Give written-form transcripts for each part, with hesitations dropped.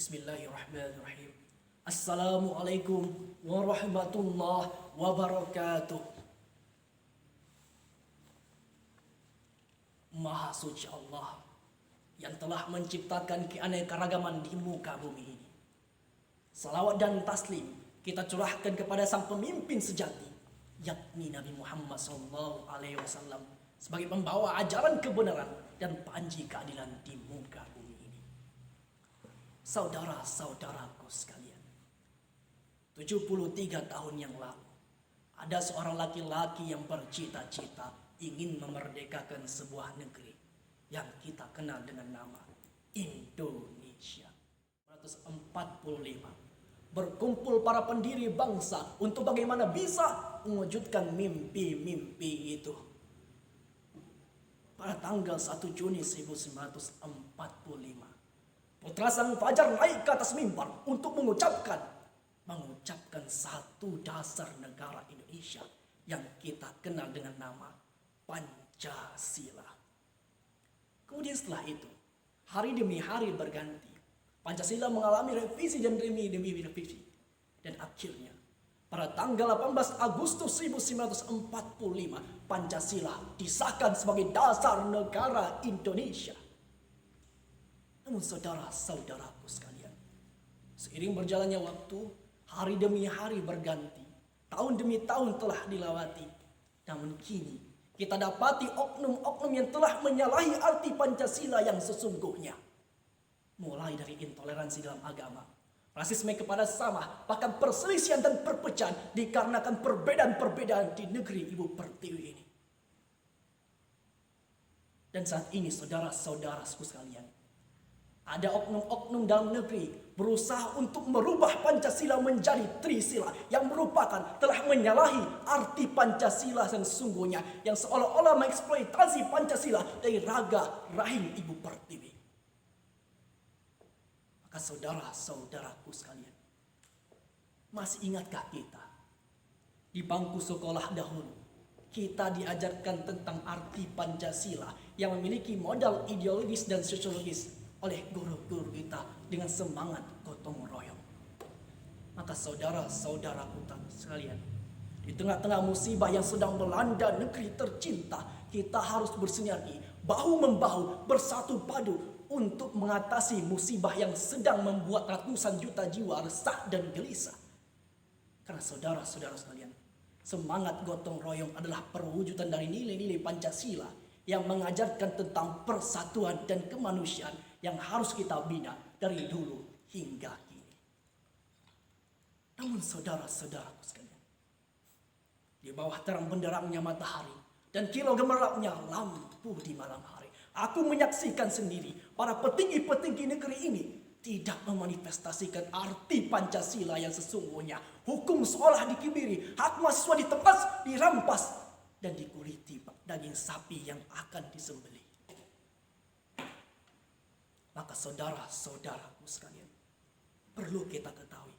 Bismillahirrahmanirrahim. Assalamualaikum warahmatullahi wabarakatuh. Maha suci Allah yang telah menciptakan keanekaragaman di muka bumi ini. Salawat dan taslim kita curahkan kepada sang pemimpin sejati, yakni Nabi Muhammad SAW, sebagai pembawa ajaran kebenaran dan panji keadilan di muka bumi ini. Saudara-saudaraku sekalian, 73 tahun yang lalu, ada seorang laki-laki yang bercita-cita ingin memerdekakan sebuah negeri yang kita kenal dengan nama Indonesia. 1945, berkumpul para pendiri bangsa untuk bagaimana bisa mewujudkan mimpi-mimpi itu. Pada tanggal 1 Juni 1945, putra sang fajar naik ke atas mimbar untuk mengucapkan satu dasar negara Indonesia yang kita kenal dengan nama Pancasila. Kemudian setelah itu, hari demi hari berganti. Pancasila mengalami revisi dan demi revisi. Dan akhirnya, pada tanggal 18 Agustus 1945, Pancasila disahkan sebagai dasar negara Indonesia. Namun saudara-saudaraku sekalian, seiring berjalannya waktu, hari demi hari berganti, tahun demi tahun telah dilewati. Namun kini kita dapati oknum-oknum yang telah menyalahi arti Pancasila yang sesungguhnya. Mulai dari intoleransi dalam agama, rasisme kepada sesama, bahkan perselisihan dan perpecahan dikarenakan perbedaan-perbedaan di negeri Ibu Pertiwi ini. Dan saat ini saudara-saudaraku sekalian, ada oknum-oknum dalam negeri berusaha untuk merubah Pancasila menjadi Trisila yang merupakan telah menyalahi arti Pancasila yang sesungguhnya, yang seolah-olah mengeksploitasi Pancasila dari raga rahim Ibu Pertiwi. Maka saudara-saudaraku sekalian, masih ingatkah kita di bangku sekolah dahulu kita diajarkan tentang arti Pancasila yang memiliki modal ideologis dan sosiologis oleh guru-guru kita dengan semangat gotong royong. Maka saudara-saudaraku sekalian, di tengah-tengah musibah yang sedang melanda negeri tercinta, kita harus bersinergi, bahu-membahu, bersatu padu untuk mengatasi musibah yang sedang membuat ratusan juta jiwa resah dan gelisah. Karena saudara-saudara sekalian, semangat gotong royong adalah perwujudan dari nilai-nilai Pancasila yang mengajarkan tentang persatuan dan kemanusiaan yang harus kita bina dari dulu hingga kini. Namun saudara-saudaraku sekalian, di bawah terang benderangnya matahari dan kilau gemerlapnya lampu di malam hari, aku menyaksikan sendiri para petinggi-petinggi negeri ini tidak memanifestasikan arti Pancasila yang sesungguhnya. Hukum seolah dikibiri, hak mahasiswa ditebas, dirampas, dan dikuliti daging sapi yang akan disembelih. Maka saudara-saudaraku sekalian, perlu kita ketahui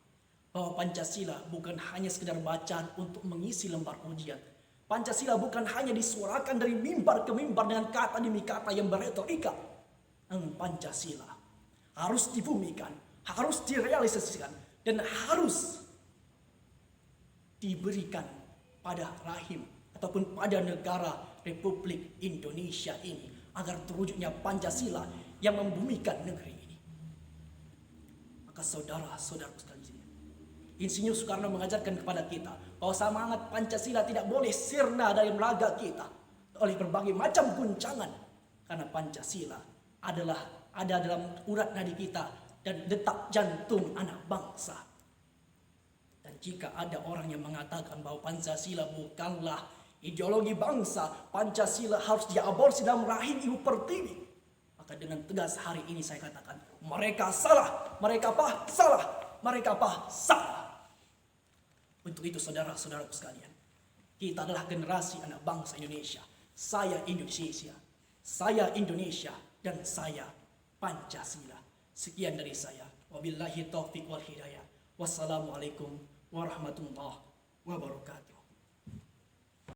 bahwa Pancasila bukan hanya sekedar bacaan untuk mengisi lembar ujian. Pancasila bukan hanya disuarakan dari mimbar ke mimbar dengan kata demi kata yang beretorika. Namun Pancasila harus dibumikan, harus direalisasikan, dan harus diberikan pada rahim ataupun pada negara Republik Indonesia ini, agar terwujudnya Pancasila yang membumikan negeri ini. Maka saudara-saudaraku sekalian, Insinyur Soekarno mengajarkan kepada kita bahwa semangat Pancasila tidak boleh sirna dari raga kita oleh berbagai macam guncangan. Karena Pancasila ada dalam urat nadi kita dan detak jantung anak bangsa. Dan jika ada orang yang mengatakan bahwa Pancasila bukanlah ideologi bangsa, Pancasila harus diaborsi dalam rahim Ibu Pertiwi, maka dengan tegas hari ini saya katakan, mereka salah, mereka salah. Untuk itu saudara-saudaraku sekalian, kita adalah generasi anak bangsa Indonesia. Saya Indonesia, dan saya Pancasila. Sekian dari saya. Wabillahi taufiq wal hidayah. Wassalamualaikum warahmatullahi wabarakatuh.